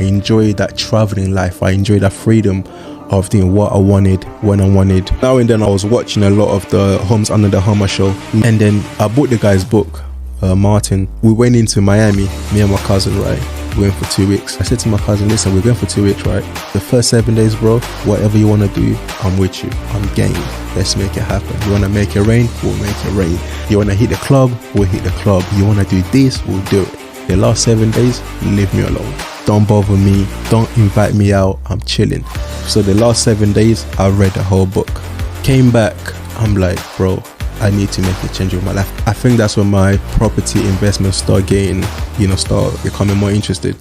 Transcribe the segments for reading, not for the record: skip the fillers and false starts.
I enjoy that traveling life. I enjoy that freedom of doing what I wanted, when I wanted. Now and then I was watching a lot of the Homes Under the Hammer show. And then I bought the guy's book, Martin. We went into Miami, me and my cousin, right? We went for 2 weeks. I said to my cousin, listen, we're going for 2 weeks, right? The first 7 days, bro, whatever you want to do, I'm with you. I'm game. Let's make it happen. You want to make it rain? We'll make it rain. You want to hit the club? We'll hit the club. You want to do this? We'll do it. The last 7 days, leave me alone. Don't bother me. Don't invite me out. I'm chilling. So the last 7 days, I read the whole book. Came back, I'm like, bro, I need to make a change in my life. I think that's when my property investments start becoming more interested.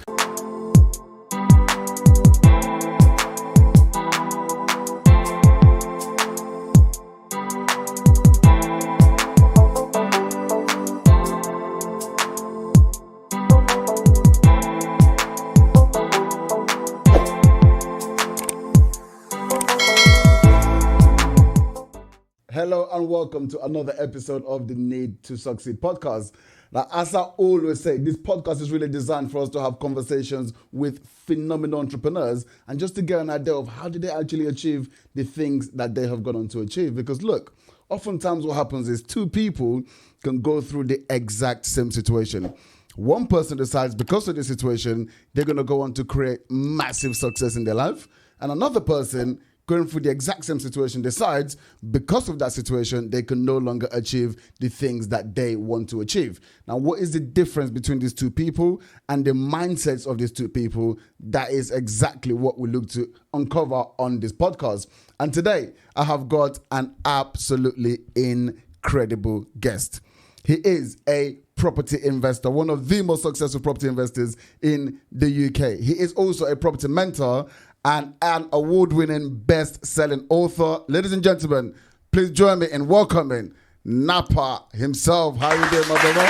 Hello and welcome to another episode of the Need to Succeed podcast. Now, as I always say, this podcast is really designed for us to have conversations with phenomenal entrepreneurs and just to get an idea of how did they actually achieve the things that they have gone on to achieve. Because look, oftentimes what happens is two people can go through the exact same situation. One person decides because of the situation, they're going to go on to create massive success in their life. And another person going through the exact same situation decides because of that situation, they can no longer achieve the things that they want to achieve. Now, what is the difference between these two people and the mindsets of these two people? That is exactly what we look to uncover on this podcast. And today, I have got an absolutely incredible guest. He is a property investor, one of the most successful property investors in the UK. He is also a property mentor and an award-winning best-selling author. Ladies and gentlemen, please join me in welcoming Napa himself. How are you doing, my brother?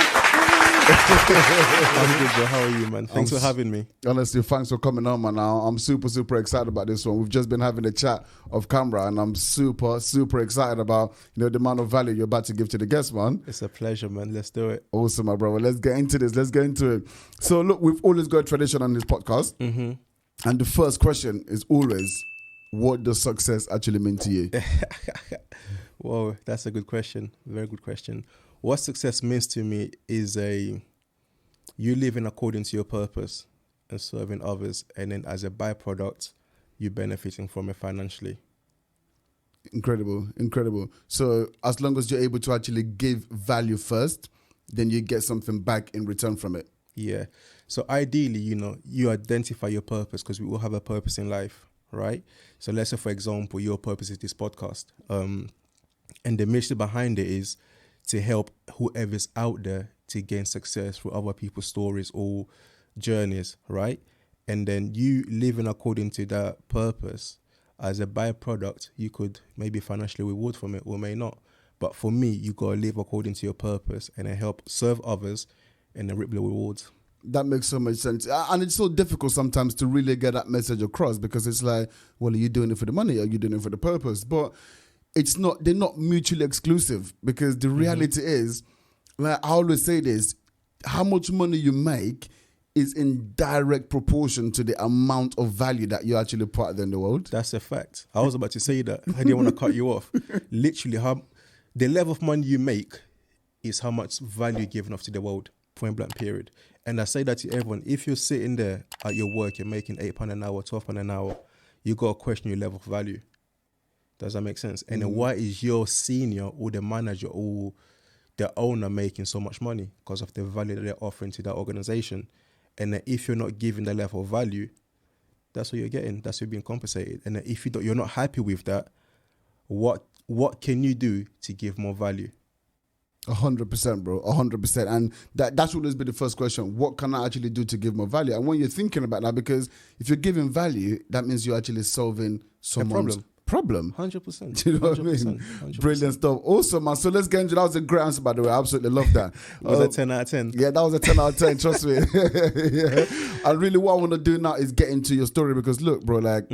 I'm good, bro. How are you, man? Thanks for having me. Honestly, thanks for coming on, man. I'm super excited about this one. We've just been having a chat off camera, and I'm super excited about the amount of value you're about to give to the guest, man. It's a pleasure, man. Let's do it. Awesome, my brother. Let's get into this. Let's get into it. So, look, we've always got a tradition on this podcast. Mm-hmm. And the first question is always, what does success actually mean to you? Whoa, that's a good question. Very good question. What success means to me is you living according to your purpose and serving others. And then as a byproduct, you benefiting from it financially. Incredible. So as long as you're able to actually give value first, then you get something back in return from it. Yeah. So ideally, you identify your purpose because we all have a purpose in life, right? So let's say, for example, your purpose is this podcast. And the mission behind it is to help whoever's out there to gain success through other people's stories or journeys, right? And then you living according to that purpose, as a byproduct, you could maybe financially reward from it or may not. But for me, you got to live according to your purpose and then help serve others and then reap the rewards. That makes so much sense. And it's so difficult sometimes to really get that message across because it's like, well, are you doing it for the money? Or are you doing it for the purpose? But they're not mutually exclusive because the reality is, like I always say this, how much money you make is in direct proportion to the amount of value that you actually put out there in the world. That's a fact. I was about to say that. I didn't want to cut you off. Literally, the level of money you make is how much value you're giving off to the world, point blank period. And I say that to everyone, if you're sitting there at your work, you're making £8 an hour, £12 an hour, you got to question your level of value. Does that make sense? And then why is your senior or the manager or the owner making so much money? Because of the value that they're offering to that organization. And then if you're not giving the level of value, that's what you're getting. That's what you're being compensated. And then if you're not happy with that, what can you do to give more value? 100%, bro. 100%. And that's always been the first question. What can I actually do to give more value? And when you're thinking about that, because if you're giving value, that means you're actually solving someone's problem. 100%. Do you know what I mean? 100%. Brilliant stuff. Awesome, man. So let's get into that. Was a great answer, by the way. I absolutely love that. Was a 10 out of 10? Yeah, that was a 10 out of 10. Trust me. Yeah. And really what I want to do now is get into your story because look, bro, like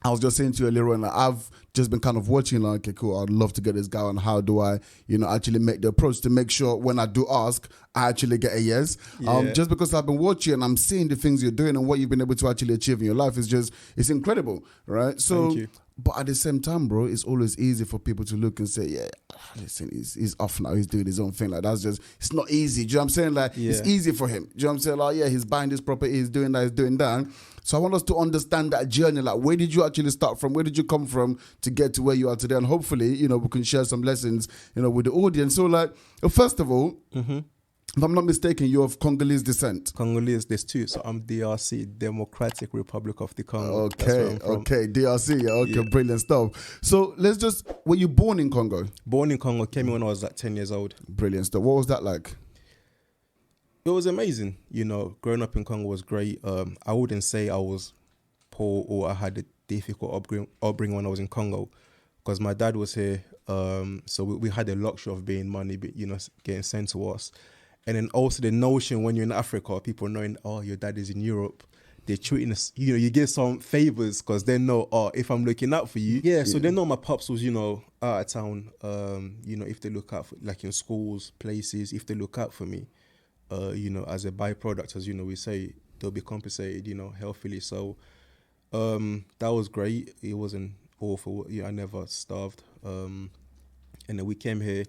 I was just saying to you earlier on, like, I've just been kind of watching, like, okay, cool, I'd love to get this guy on. How do I, actually make the approach to make sure when I do ask, I actually get a yes. Yeah. Just because I've been watching and I'm seeing the things you're doing and what you've been able to actually achieve in your life is just, it's incredible, right? So, Thank you. but at the same time, bro, it's always easy for people to look and say, yeah, listen, he's off now, he's doing his own thing. Like, that's just, it's not easy. Do you know what I'm saying? Like, Yeah. it's easy for him. Do you know what I'm saying? Like, yeah, he's buying this property, he's doing that, he's doing that. So I want us to understand that journey. Like, where did you actually start from? Where did you come from to get to where you are today? And hopefully, we can share some lessons, with the audience. So, like, first of all, if I'm not mistaken, you're of Congolese descent. Congolese, there's two. So I'm DRC, Democratic Republic of the Congo. Okay, DRC. Okay, brilliant stuff. So were you born in Congo? Born in Congo, came here when I was like 10 years old. Brilliant stuff. What was that like? It was amazing. Growing up in Congo was great. I wouldn't say I was poor or I had a difficult upbringing when I was in Congo, because my dad was here. So we had the luxury of being money, getting sent to us. And then also the notion when you're in Africa, people knowing, oh, your dad is in Europe, they're treating us, you get some favors because they know, oh, if I'm looking out for you. Yeah, so they know my pops was, out of town, if they look out for, like in schools, places, if they look out for me, as a byproduct, as we say, they'll be compensated, healthily. So that was great. It wasn't awful. I never starved. And then we came here.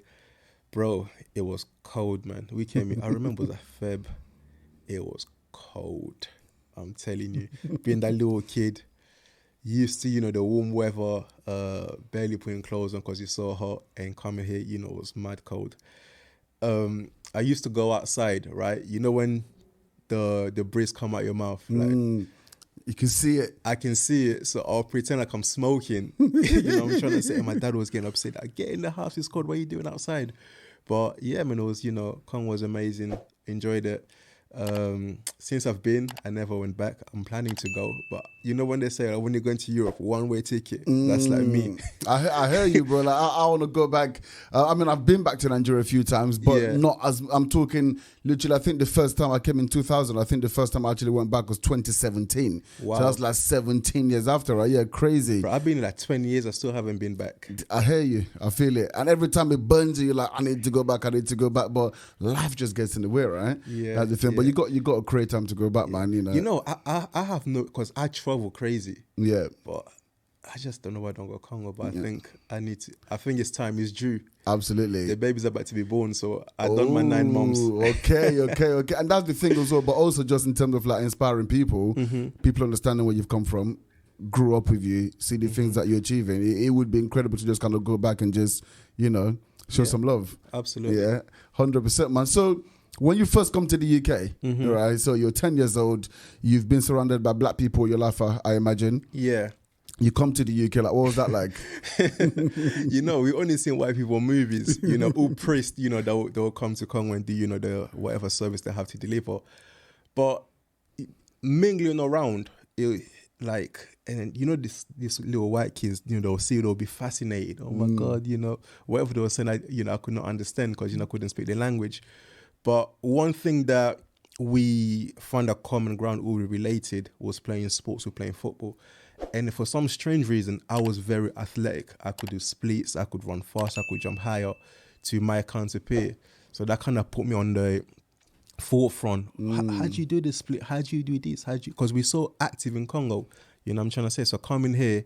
Bro, it was cold, man. We came in, I remember it was a Feb. It was cold. I'm telling you. Being that little kid, used to, the warm weather, barely putting clothes on because it's so hot, and coming here, it was mad cold. I used to go outside, right? When the breeze come out your mouth, like, you can see it. I can see it, so I'll pretend like I'm smoking. I'm trying to say, and my dad was getting upset, like, get in the house, it's cold, what are you doing outside? But yeah, man, it was, Congo was amazing, enjoyed it. Since I've been, I never went back. I'm planning to go, but when they say, like, when you're going to Europe, one-way ticket, that's like me. I hear you, bro. Like, I want to go back. I've been back to Nigeria a few times, but not as, I'm talking literally, I think the first time I came in 2000, I think the first time I actually went back was 2017. Wow. So that's like 17 years after, right? Yeah, crazy. Bro, I've been in like 20 years, I still haven't been back. I hear you. I feel it. And every time it burns you, you're like, I need to go back. But life just gets in the way, right? Yeah. That's the thing. But you got to create time to go back, man. I have no, because I travel crazy. Yeah. But I just don't know why I don't go Congo. But I think I think it's time, it's due. Absolutely. The baby's about to be born, so I've done my 9 months. Okay. And that's the thing as well. But also just in terms of like inspiring people, people understanding where you've come from, grew up with you, see the things that you're achieving. It would be incredible to just kind of go back and just, show some love. Absolutely. Yeah, 100%, man. So when you first come to the UK, right, so you're 10 years old, you've been surrounded by black people your life, I imagine. Yeah. You come to the UK, like, what was that like? We only seen white people movies, all priest, they'll come to Congo and do, the whatever service they have to deliver. But mingling around, and this little white kids, they'll see, they'll be fascinated. Oh my God, whatever they were saying, I could not understand because, I couldn't speak the language. But one thing that we found a common ground, all we related, was playing sports, playing football. And for some strange reason, I was very athletic. I could do splits, I could run fast, I could jump higher to my counterpart. So that kind of put me on the forefront. How do you do this split? How do you do this? Because we're so active in Congo, I'm trying to say. So coming here,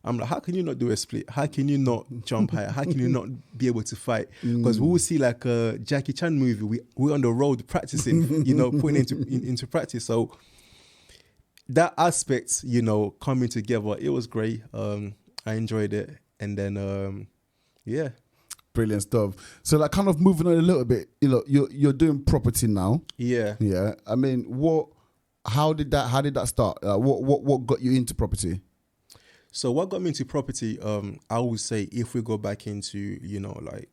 I'm like, how can you not do a split? How can you not jump higher? How can you not be able to fight? Because we will see like a Jackie Chan movie. We're on the road practicing, putting into practice. So that aspect, coming together, it was great. I enjoyed it. And then, yeah. Brilliant stuff. So like kind of moving on a little bit, you're doing property now. Yeah. Yeah. I mean, how did that start? What got you into property? So what got me into property, I would say if we go back into, like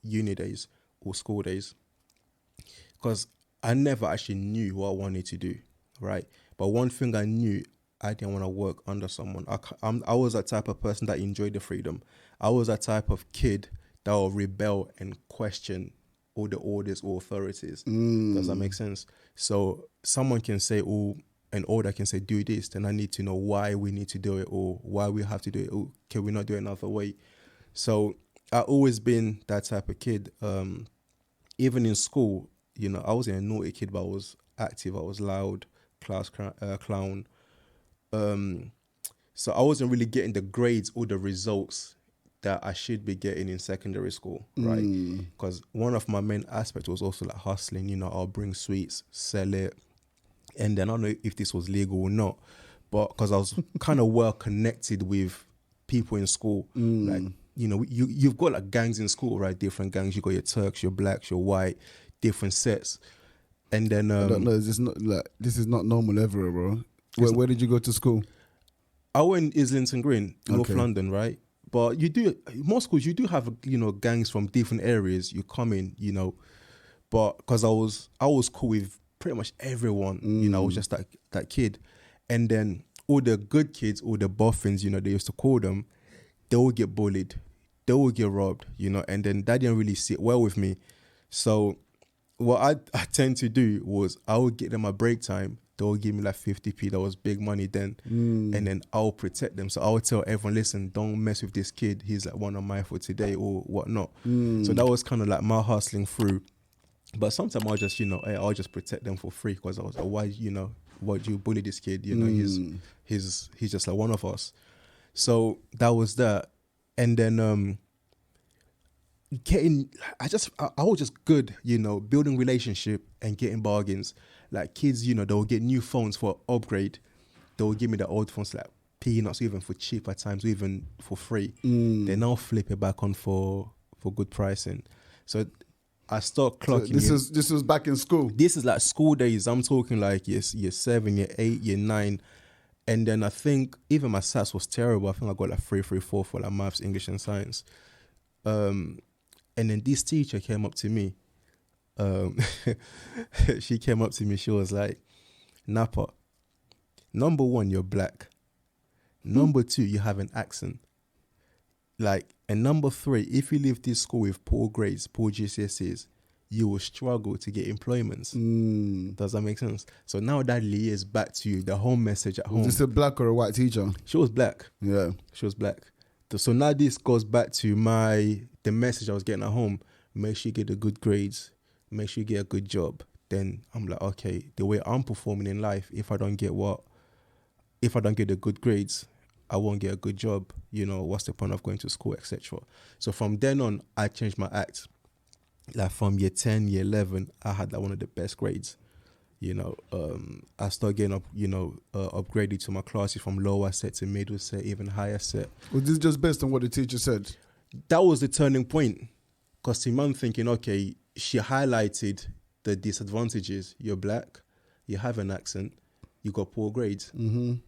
uni days or school days, because I never actually knew what I wanted to do, right? But one thing I knew, I didn't want to work under someone. I was that type of person that enjoyed the freedom. I was that type of kid that will rebel and question all the orders or authorities. Does that make sense? So someone can say, oh, an order can say do this, then I need to know why we need to do it or why we have to do it. Or can we not do it another way? So I've always been that type of kid. Even in school, you know, I wasn't a naughty kid, but I was active. I was loud, clown. So I wasn't really getting the grades or the results that I should be getting in secondary school, right? Because one of my main aspects was also like hustling. You know, I'll bring sweets, sell it, and then I don't know if this was legal or not, but because I was kind of well connected with people in school, like, you know, you've got like gangs in school, right? Different gangs. You got your Turks, your blacks, your white, different sets, and then I don't know. This is not normal ever, bro. Where did you go to school? I went Islington Green, North Okay. London, right? But most schools, you do have, you know, gangs from different areas. You come in, you know, but because I was cool with pretty much everyone, you know, I was just that kid. And then all the good kids, all the boffins, you know, they used to call them, they would get bullied, they would get robbed, you know, and then that didn't really sit well with me. So what I tend to do was I would get them a break time. They would give me like 50p. That was big money then. And then I'll protect them. So I would tell everyone, listen, don't mess with this kid. He's like one of mine for today or whatnot. So that was kind of like my hustling through. But sometimes I'll just, you know, I'll just protect them for free because I was like, why do you bully this kid? You know, he's just like one of us. So that was that. And then I was just good, you know, building relationship and getting bargains. Like kids, you know, they'll get new phones for upgrade. They'll give me the old phones like peanuts, even for cheap at times, or even for free. They now flip it back on for good pricing. So I start clocking. So this was back in school. This is like school days. I'm talking like year 7, year 8, year 9. And then I think even my SATs was terrible. I think I got like 3, 3, 4 for like maths, English and science. And then this teacher came up to me. She came up to me. She was like, Napa, number 1, you're black. Number 2, you have an accent. Like, and number 3, if you leave this school with poor grades, poor GCSEs, you will struggle to get employments. Does that make sense? So now that liaise back to you, the home message at home. Was this a black or a white teacher? She was black. Yeah. She was black. So now this goes back to the message I was getting at home. Make sure you get the good grades. Make sure you get a good job. Then I'm like, okay, the way I'm performing in life, if I don't get the good grades, I won't get a good job. You know, what's the point of going to school, etc. So from then on, I changed my act. Like from year 10, year 11, I had like one of the best grades. You know, I started getting up, you know, upgraded to my classes from lower set to middle set, even higher set. Was this just based on what the teacher said? That was the turning point. Because to me, I'm thinking, okay, she highlighted the disadvantages. You're black, you have an accent, you got poor grades. You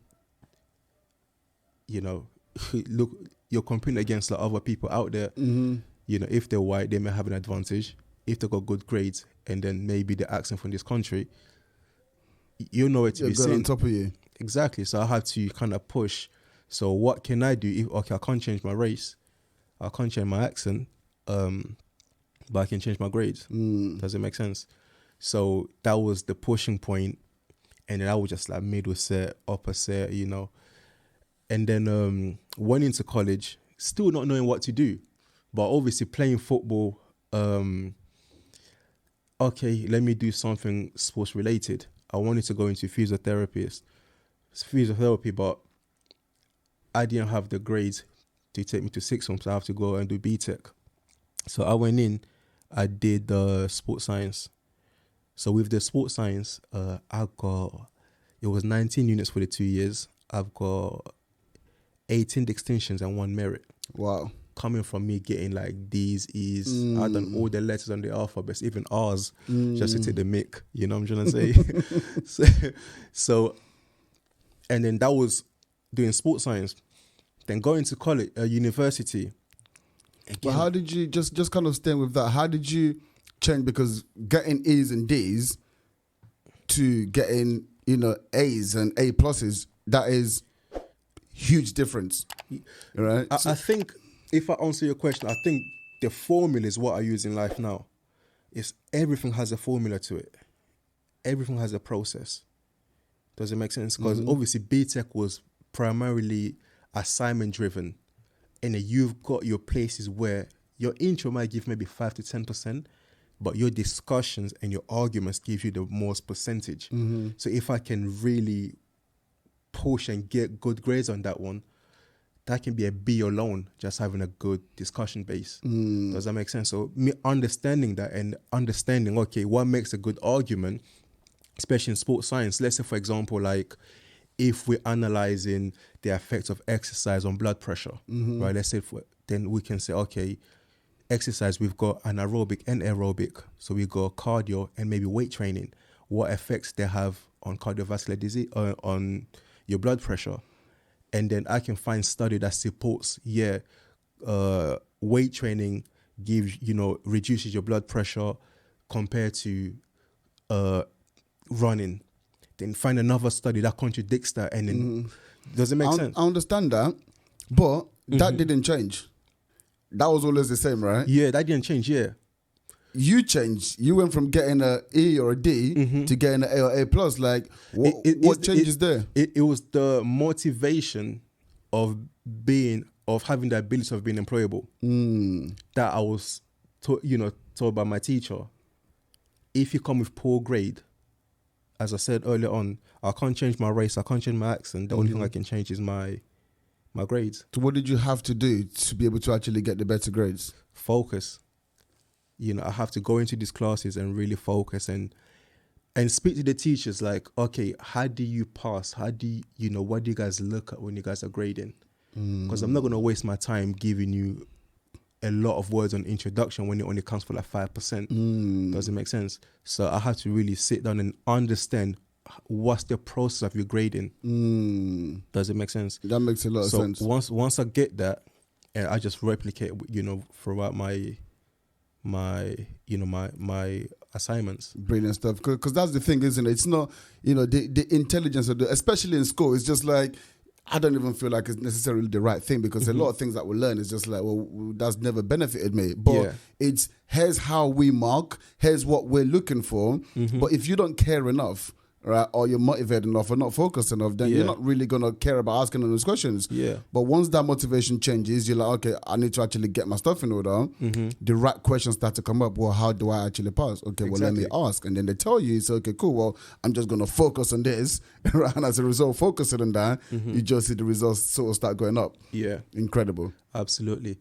know, look, you're competing against like other people out there. You know, if they're white, they may have an advantage. If they got good grades and then maybe the accent from this country, you know it to be seen. On top of you. Exactly. So I had to kind of push. So what can I do? I can't change my race. I can't change my accent. But I can change my grades. Does it make sense? So that was the pushing point. And then I was just like middle set, upper set, you know. And then went into college, still not knowing what to do. But obviously playing football, okay, let me do something sports related. I wanted to go into physiotherapy, but I didn't have the grades to take me to sixth form, so I have to go and do BTEC. So I went in, I did sports science. So with the sports science, it was 19 units for the 2 years. I've got 18 distinctions and 1 merit. Wow. Coming from me getting like D's, E's, I've done all the letters on the alphabet, even R's, just to take the mick, you know what I'm trying to say? so, and then that was doing sports science. Then going to college, university. Again, But how did you, just kind of staying with that, how did you change? Because getting E's and D's to getting, you know, A's and A pluses, that is huge difference, right? I think, if I answer your question, I think the formula is what I use in life now. It's everything has a formula to it. Everything has a process. Does it make sense? Because obviously BTEC was primarily assignment driven, and then you've got your places where your intro might give maybe 5 to 10%, but your discussions and your arguments give you the most percentage. So if I can really push and get good grades on that one, that can be a B alone, just having a good discussion base. Does that make sense? So me understanding that and understanding, okay, what makes a good argument, especially in sports science. Let's say, for example, like if we're analyzing the effects of exercise on blood pressure, right? Let's say, then we can say, okay, exercise, we've got anaerobic and aerobic. So we got cardio and maybe weight training. What effects they have on cardiovascular disease, on your blood pressure. And then I can find study that supports, weight training gives, reduces your blood pressure compared to running. Then find another study that contradicts that, and then does it make sense? I understand that, but that didn't change. That was always the same, right? Yeah, that didn't change. Yeah, you changed. You went from getting a E or a D to getting an A or A plus. Like, what changes there? It was the motivation of having the ability of being employable. That I was, told by my teacher. If you come with poor grade, as I said earlier on, I can't change my race, I can't change my accent. The only thing I can change is my grades. So what did you have to do to be able to actually get the better grades? Focus. I have to go into these classes and really focus and speak to the teachers like, okay, how do you pass? How do you, what do you guys look at when you guys are grading? Because I'm not going to waste my time giving you a lot of words on introduction when it only counts for like 5%. Does it make sense? So I have to really sit down and understand what's the process of your grading. Does it make sense? That makes a lot of sense. So once I get that, and I just replicate, throughout my assignments. Brilliant stuff. Because that's the thing, isn't it? It's not, the intelligence of especially in school, it's just like, I don't even feel like it's necessarily the right thing, because a lot of things that we learn is just like, well, that's never benefited me. But it's, here's how we mark, here's what we're looking for. But if you don't care enough, right, or you're motivated enough or not focused enough, then you're not really going to care about asking them those questions. But once that motivation changes, you're like, okay, I need to actually get my stuff in order. The right questions start to come up. Well, how do I actually pass? Okay, well, let me ask. And then they tell you, it's okay, cool, well, I'm just going to focus on this. Right? And as a result, focusing on that, you just see the results sort of start going up. Yeah. Incredible. Absolutely.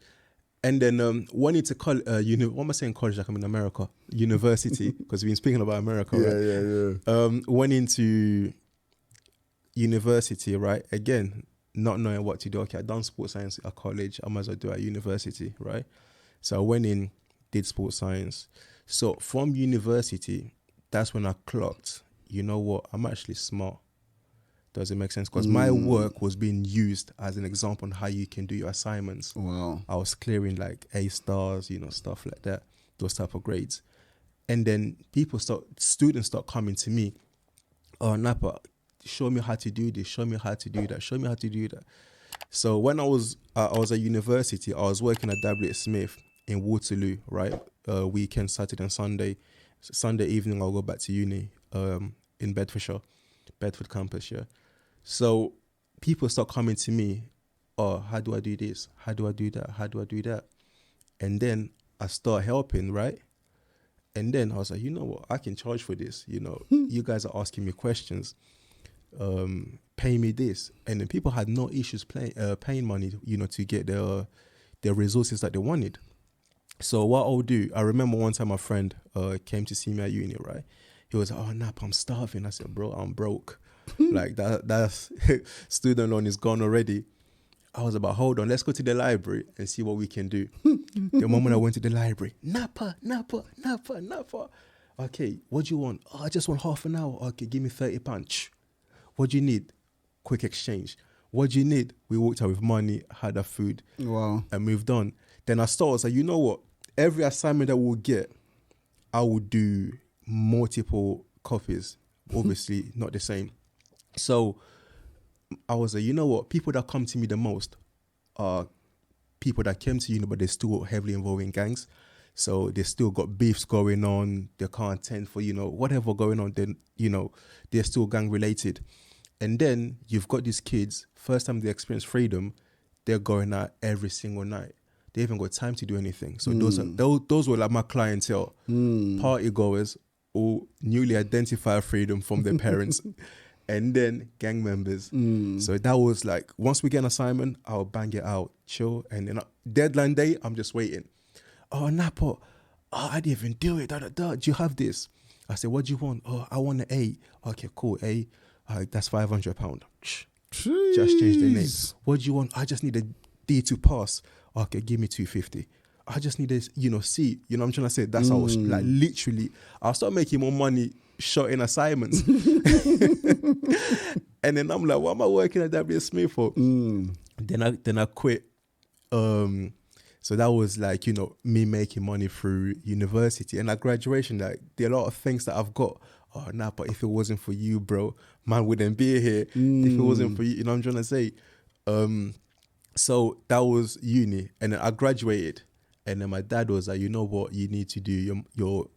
And then went into college, what am I saying college like I'm in America? University, because we've been speaking about America, right? Went into university, right? Again, not knowing what to do. Okay, I've done sports science at college. I might as well do it at university, right? So I went in, did sports science. So from university, that's when I clocked, you know what, I'm actually smart. Does it make sense? Because my work was being used as an example on how you can do your assignments. Wow. I was clearing like A stars, stuff like that, those type of grades. And then students start coming to me, oh, Napa, show me how to do this, show me how to do that, show me how to do that. So when I was at university, I was working at W. Smith in Waterloo, right? Weekend, Saturday and Sunday. Sunday evening, I'll go back to uni in Bedford campus, yeah. So people start coming to me, oh, how do I do this? How do I do that? How do I do that? And then I start helping, right? And then I was like, you know what? I can charge for this. You guys are asking me questions. Pay me this. And then people had no issues paying money, to get their resources that they wanted. So what I'll do, I remember one time my friend came to see me at uni, right? He was like, oh, Nap, I'm starving. I said, bro, I'm broke. Like that's student loan is gone already. I was about, hold on, let's go to the library and see what we can do. The moment I went to the library, Napa. Okay, what do you want? Oh, I just want half an hour. Okay, give me 30 £30. What do you need? Quick exchange. What do you need? We walked out with money, had our food, wow, and moved on. Then I was like, you know what? Every assignment that we'll get, I will do multiple copies. Obviously, not the same. So I was like, you know what? People that come to me the most are people that came to uni, but they're still heavily involved in gangs. So they still got beefs going on. They can't attend for, whatever going on. Then, they're still gang related. And then you've got these kids, first time they experience freedom, they're going out every single night. They haven't got time to do anything. So those were like my clientele, party goers, or newly identified freedom from their parents, and then gang members. So that was like, once we get an assignment, I'll bang it out, chill, and then deadline day, I'm just waiting. Oh, Napa, I didn't even do it. Do you have this? I said, what do you want? Oh, I want an A. Okay, cool, A. That's £500. Just change the name. What do you want? I just need a D to pass. Okay, give me 250. I just need a, C. You know what I'm trying to say? That's how I was like, literally, I'll start making more money short in assignments. And then I'm like, what am I working at W. Smith for? Then I quit. So that was like, me making money through university. And at graduation, like, there are a lot of things that I've got. Oh, nah, but if it wasn't for you, bro, man wouldn't be here. If it wasn't for you, you know what I'm trying to say? So that was uni. And then I graduated. And then my dad was like, you know what, you need to do your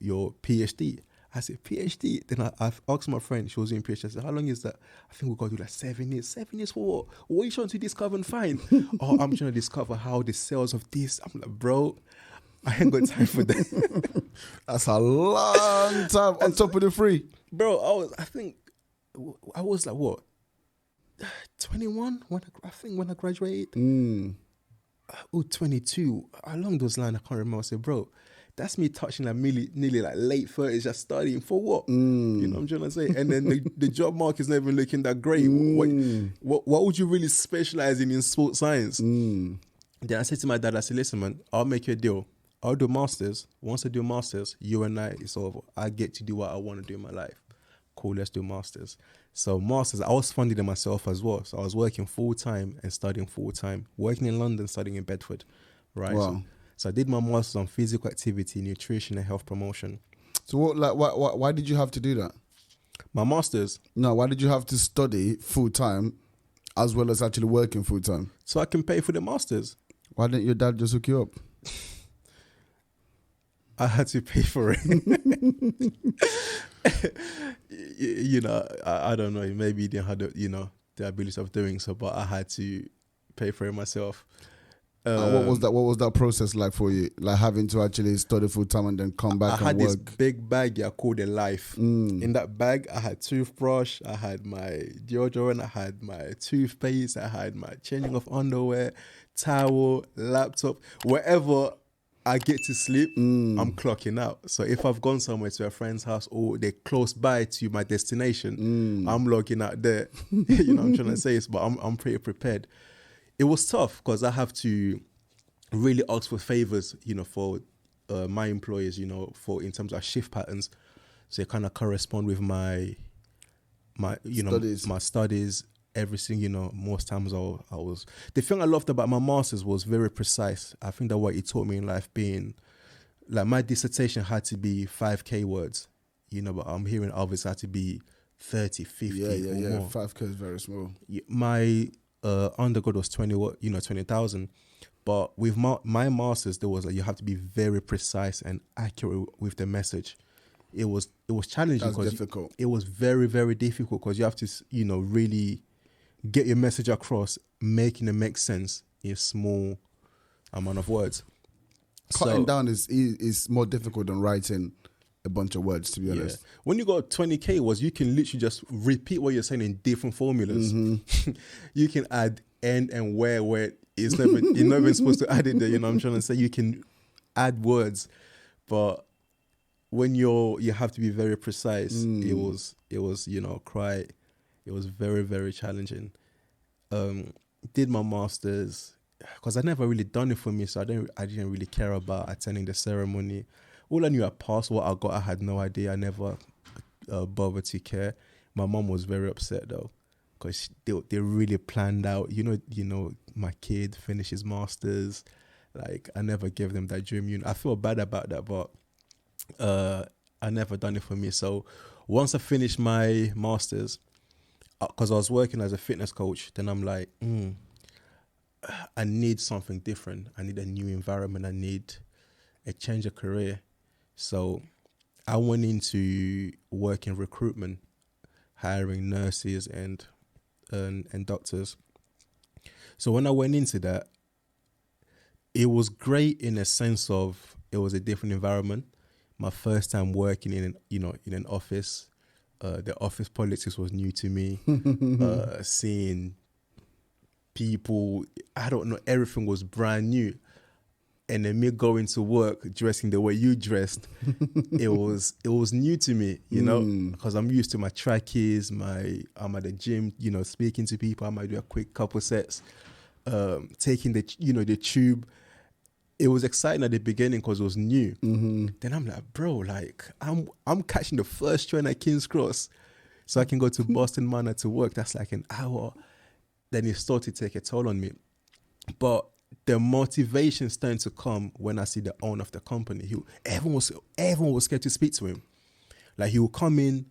PhD. I said, PhD? Then I asked my friend, she was doing PhD. I said, how long is that? I think we've got to do like 7 years. 7 years for what? What are you trying to discover and find? Oh, I'm trying to discover how the cells of this. I'm like, bro, I ain't got time for that. That's a long time on top of the free. Bro, I was like, what? 21 when I graduated. 22. Along those lines, I can't remember. I said, bro, that's me touching like nearly like late 30s, just studying for what? You know what I'm trying to say? And then the job market is not even looking that great. What would you really specialize in sports science? Then I said to my dad, I said, listen, man, I'll make you a deal. I'll do masters. Once I do masters, you and I, it's over. I get to do what I want to do in my life. Cool, let's do masters. So masters, I was funding it myself as well. So I was working full-time and studying full-time. Working in London, studying in Bedford. Right? Wow. So I did my masters on physical activity, nutrition and health promotion. So why did you have to do that? My masters? No, why did you have to study full-time as well as actually working full-time? So I can pay for the masters. Why didn't your dad just hook you up? I had to pay for it. I don't know. Maybe he didn't have the ability of doing so, but I had to pay for it myself. What was that process like for you? Like having to actually study full time and then come back and work? I had this big bag called a Life. In that bag, I had toothbrush, I had my deodorant, I had my toothpaste, I had my changing of underwear, towel, laptop, wherever I get to sleep, I'm clocking out. So if I've gone somewhere to a friend's house or they're close by to my destination, I'm logging out there. You know what I'm trying to say? But I'm pretty prepared. It was tough because I have to really ask for favors, for my employers, for in terms of shift patterns. So it kind of correspond with my studies. My studies. Everything, most times I was... The thing I loved about my master's was very precise. I think that what it taught me in life being... Like, my dissertation had to be 5K words, but I'm hearing others had to be 30, 50 or more. 5K is very small. My undergrad was 20,000. But with my master's, there was you have to be very precise and accurate with the message. It was challenging. That's difficult. It was very, very difficult because you have to, really... get your message across, making it make sense in a small amount of words. Cutting down is more difficult than writing a bunch of words, to be honest. When you got 20K words, you can literally just repeat what you're saying in different formulas. You can add and where it's never, you're not even supposed to add it there, you know what I'm trying to say? You can add words, but when you have to be very precise, it was it was very, very challenging. Did my master's because I never really done it for me, so I didn't really care about attending the ceremony. All I knew, I passed. What I got, I had no idea. I never bothered to care. My mom was very upset though, because they really planned out. My kid finished his master's. Like, I never gave them that dream. I feel bad about that, but I never done it for me. So once I finished my master's, because I was working as a fitness coach, then I'm like, I need something different. I need a new environment. I need a change of career. So I went into work in recruitment, hiring nurses and and doctors. So when I went into that, it was great in a sense of it was a different environment. My first time working in an office, the office politics was new to me. Seeing people, I don't know, everything was brand new. And then me going to work dressing the way you dressed, it was new to me, because I'm used to my trackies, I'm at the gym, speaking to people. I might do a quick couple sets, taking the tube. It was exciting at the beginning because it was new. Then I'm like, bro, like I'm catching the first train at King's Cross, so I can go to Boston Manor to work. That's like an hour. Then it started to take a toll on me, but the motivation started to come when I see the owner of the company. Everyone was scared to speak to him. Like he would come in,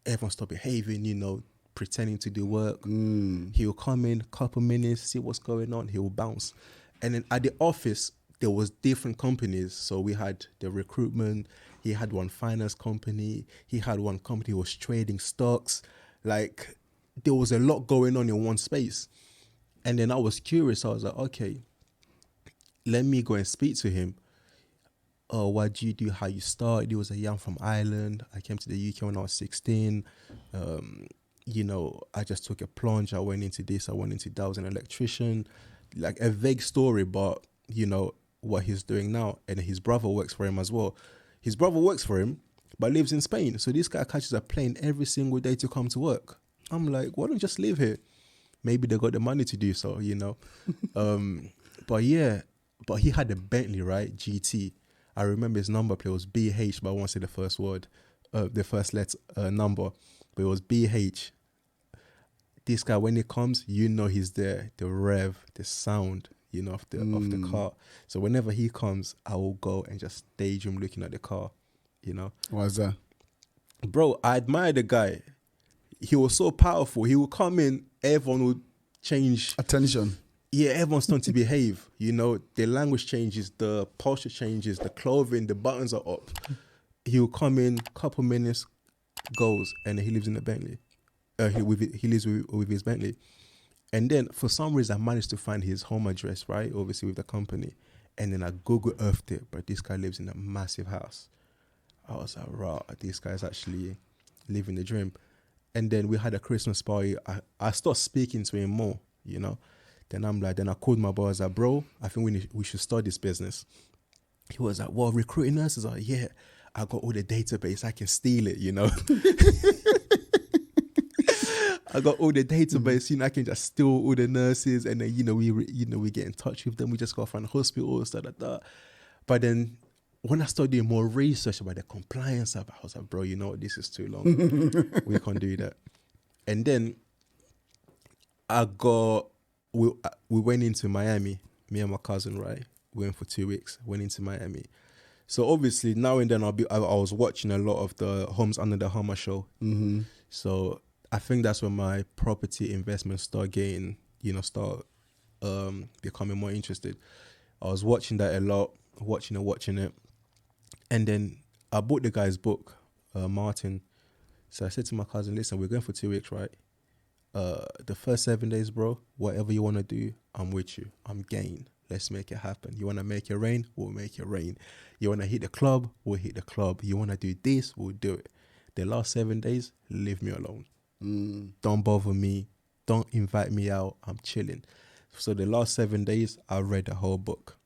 everyone start behaving, pretending to do work. He would come in, couple minutes, see what's going on. He would bounce. And then at the office, there was different companies. So we had the recruitment. He had one finance company. He had one company who was trading stocks. Like there was a lot going on in one space. And then I was curious. I was like, okay, let me go and speak to him. Oh, what do you do? How you started? He was a young from Ireland. I came to the UK when I was 16. I just took a plunge. I went into this. I went into that. I was an electrician. Like a vague story, but what he's doing now. And his brother works for him as well. His brother works for him, but lives in Spain. So this guy catches a plane every single day to come to work. I'm like, why don't you just live here? Maybe they got the money to do so, But yeah. But he had a Bentley, right? GT. I remember his number plate was BH, but I won't say the first word, the first letter number. But it was BH. This guy, when he comes, he's there. The rev, the sound, of the car. So whenever he comes, I will go and just daydream looking at the car, Why's that? Bro, I admire the guy. He was so powerful. He would come in, everyone would change. Attention. Yeah, everyone's starting to behave. The language changes, the posture changes, the clothing, the buttons are up. He'll come in, couple minutes, goes, and he lives in a Bentley. He lives with his Bentley. And then for some reason, I managed to find his home address, right? Obviously with the company. And then I Google Earthed it, but this guy lives in a massive house. I was like, right, this guy's actually living the dream. And then we had a Christmas party. I started speaking to him more, Then I called my boy. I was like, bro, I think we should start this business. He was like, well, recruiting nurses? I was like, yeah, I got all the database. I can steal it, I got all the database, I can just steal all the nurses. And then, we get in touch with them. We just go find hospitals, da. But then when I started doing more research about the compliance, I was like, bro, this is too long. We can't do that. And then we went into Miami, me and my cousin, right? We went for 2 weeks, went into Miami. So obviously now and then I was watching a lot of the Homes Under the Hammer show. So I think that's when my property investment started getting, becoming more interested. I was watching that a lot, watching it. And then I bought the guy's book, Martin. So I said to my cousin, listen, we're going for 2 weeks, right? The first 7 days, bro, whatever you want to do, I'm with you. I'm game. Let's make it happen. You want to make it rain? We'll make it rain. You want to hit the club? We'll hit the club. You want to do this? We'll do it. The last 7 days, leave me alone. Don't bother me. Don't invite me out. I'm chilling. So the last 7 days, I read the whole book.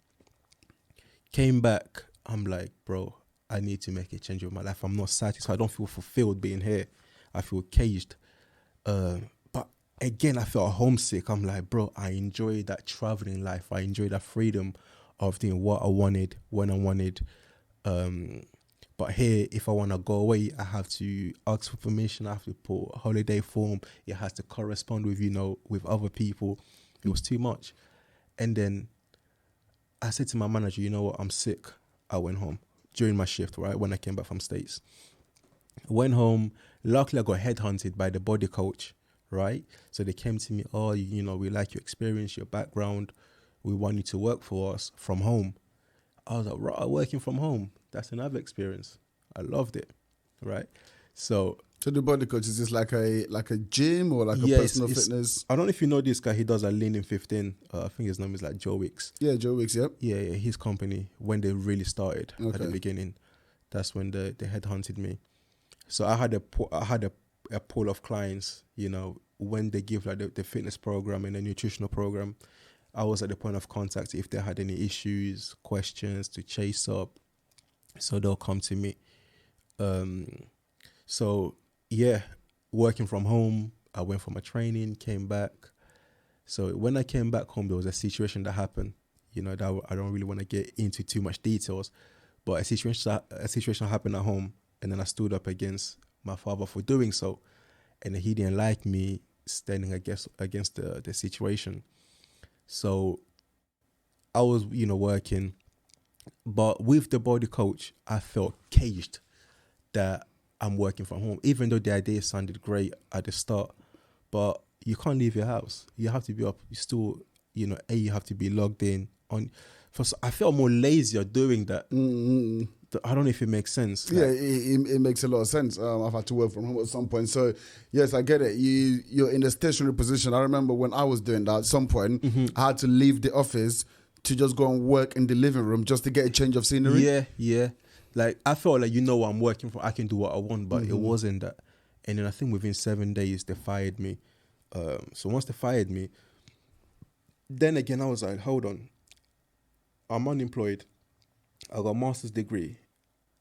Came back. I'm like, bro, I need to make a change with my life. I'm not satisfied. I don't feel fulfilled being here. I feel caged. But again, I felt homesick. I'm like, bro, I enjoy that traveling life. I enjoy that freedom of doing what I wanted, when I wanted. But here, if I want to go away, I have to ask for permission. I have to put a holiday form. It has to correspond with, with other people. It was too much. And then I said to my manager, you know what, I'm sick. I went home during my shift, right, when I came back from States. Went home. Luckily, I got headhunted by the body coach, right? So they came to me, oh, we like your experience, your background. We want you to work for us from home. I was like, right, working from home. That's another experience. I loved it, right? So So the body coach, is this like a gym or like a Yeah, personal fitness? I don't know if you know this guy. He does a Lean in 15. I think his name is like Joe Wicks. Yeah, Joe Wicks, yep. Yeah, his company, when they really started at the Okay. beginning, that's when they headhunted me. So I had a pool of clients, you know, when they give like the fitness program and the nutritional program, I was at the point of contact if they had any issues, questions to chase up. So they'll come to me. So yeah, working from home, I went for my training, came back. So when I came back home, there was a situation that happened, you know, that I don't really want to get into too much details, but a situation happened at home, and then I stood up against my father for doing so, and he didn't like me standing against the situation. So I was, you know, working, but with the body coach, I felt caged that I'm working from home, even though the idea sounded great at the start, but you can't leave your house. You have to be up. You still, you know, you have to be logged in on. I felt more lazier doing that. I don't know if it makes sense. Yeah, it makes a lot of sense. I've had to work from home at some point. So, yes, I get it. You're in a stationary position. I remember when I was doing that, at some point, I had to leave the office to just go and work in the living room just to get a change of scenery. Yeah. Like, I felt like, you know what I'm working for. I can do what I want, but it wasn't that. And then I think within 7 days, they fired me. So once they fired me, then again, I was like, hold on. I'm unemployed. I got a master's degree.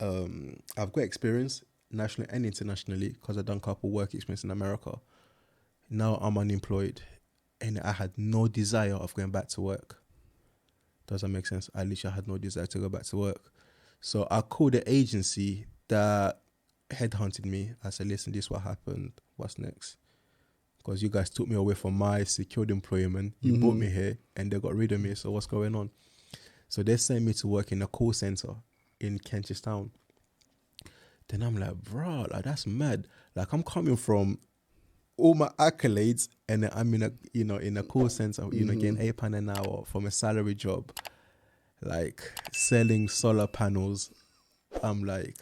I've got experience nationally and internationally because I've done a couple work experience in America. Now I'm unemployed, and I had no desire of going back to work. Does that make sense? I literally had no desire to go back to work. So I called the agency that headhunted me. I said, listen, this is what happened. What's next? Because you guys took me away from my secured employment. You brought me here and they got rid of me. So what's going on? So they sent me to work in a call center in Kentish Town. Then I'm like, bro, like that's mad. Like I'm coming from all my accolades and then I'm in a call center, you know, getting £8 an hour from a salary job, like selling solar panels. I'm like,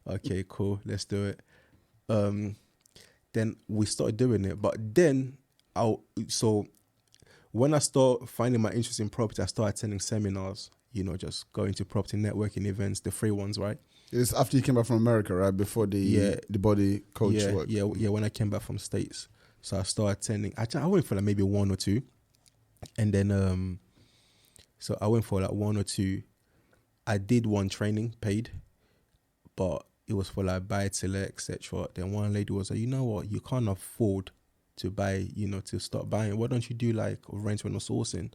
okay, cool, let's do it. Then we started doing it. But then so when I started finding my interest in property, I started attending seminars, you know, just going to property networking events, the free ones, right? It's after you came back from America, right? Before the body coach work. Yeah, when I came back from States. So I started attending. I went for like maybe one or two. And then, so I went for like one or two. I did one training paid, but it was for like buy to let, etc. Then one lady was like, you know what, you can't afford to buy, you know, to start buying. Why don't you do like renting or sourcing?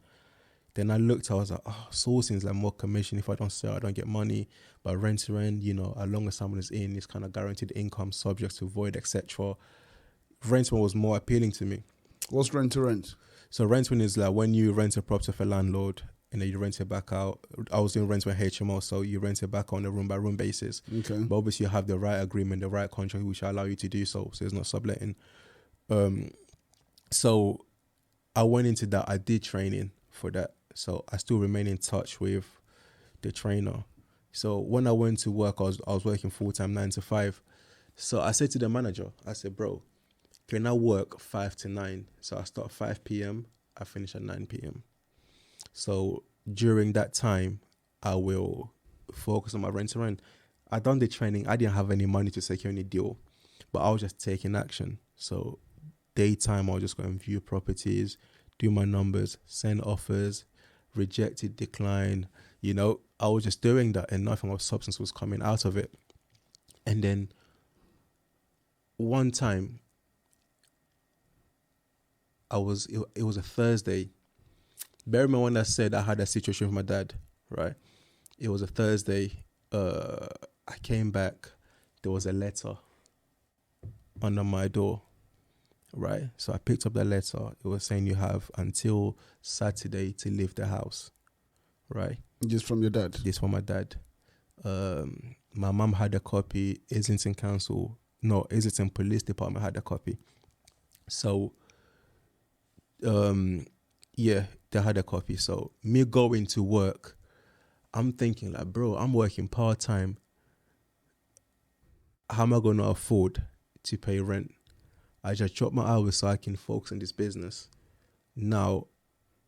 Then I looked, I was like, oh, sourcing is like more commission. If I don't sell, I don't get money. But rent to rent, you know, as long as someone is in, it's kind of guaranteed income, subject to void, etc. Rent was more appealing to me. What's rent to rent? So rent is like when you rent a property for a landlord and then you rent it back out. I was doing rent with HMO, so you rent it back on a room by room basis. Okay. But obviously you have the right agreement, the right contract, which allow you to do so. So it's not subletting. So I went into that. I did training for that. So I still remain in touch with the trainer. So when I went to work, I was working full-time 9 to 5. So I said to the manager, I said, bro, can I work 5 to 9? So I start 5 p.m., I finish at 9 p.m. So during that time, I will focus on my rent to rent. I done the training. I didn't have any money to secure any deal, but I was just taking action. So daytime, I'll just go and view properties, do my numbers, send offers, rejected, decline. You know, I was just doing that and nothing of substance was coming out of it. And then one time, it was a Thursday. Bear in mind when I said I had a situation with my dad, right? It was a Thursday. I came back. There was a letter under my door, right? So I picked up the letter. It was saying you have until Saturday to leave the house, right? Just from your dad? This from my dad. My mum had a copy. Islington Police Department had a copy. So, yeah, they had a copy. So me going to work, I'm thinking like, bro, I'm working part-time. How am I going to afford to pay rent. I just dropped my hours so I can focus on this business. Now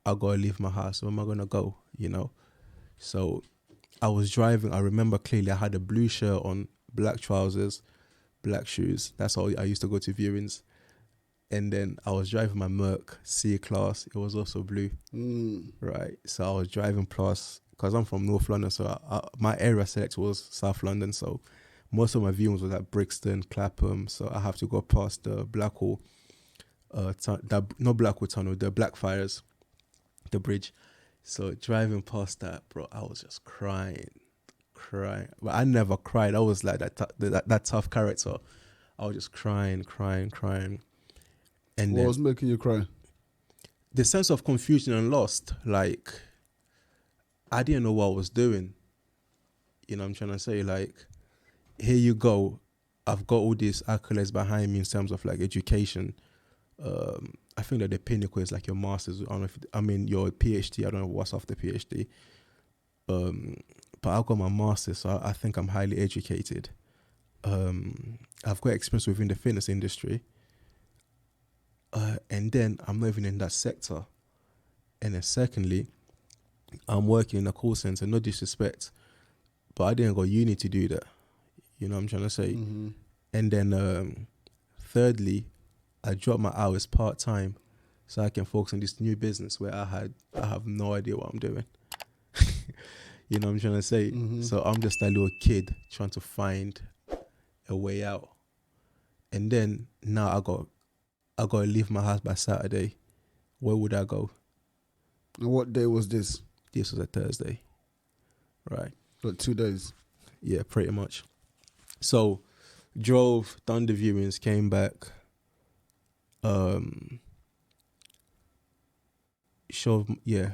I gotta leave my house. Where am I gonna go? You know. So I was driving. I remember clearly. I had a blue shirt on, black trousers, black shoes. That's how I used to go to viewings. And then I was driving my Merc C-Class. It was also blue, right? So I was driving plus, because I'm from North London, so my area select was South London. So most of my viewings was at Brixton, Clapham. So I have to go past the Blackwall, not Blackwall Tunnel, the Blackfriars, the bridge. So driving past that, bro, I was just crying. But I never cried. I was like that tough character. I was just crying. And what was making you cry? The sense of confusion and lost. Like, I didn't know what I was doing. You know what I'm trying to say? Like, here you go. I've got all these accolades behind me in terms of like education. I think that the pinnacle is like your master's. Your PhD. I don't know what's after PhD. But I've got my master's, so I think I'm highly educated. I've got experience within the fitness industry. And then I'm not even in that sector. And then secondly, I'm working in a call center, no disrespect, but I didn't go uni to do that. You know what I'm trying to say? Mm-hmm. And then thirdly, I dropped my hours part-time so I can focus on this new business where I have no idea what I'm doing. You know what I'm trying to say? Mm-hmm. So I'm just a little kid trying to find a way out. And then now I got to leave my house by Saturday. Where would I go? And what day was this? This was a Thursday, right? Like 2 days. Yeah, pretty much. So, drove, done the viewings, came back.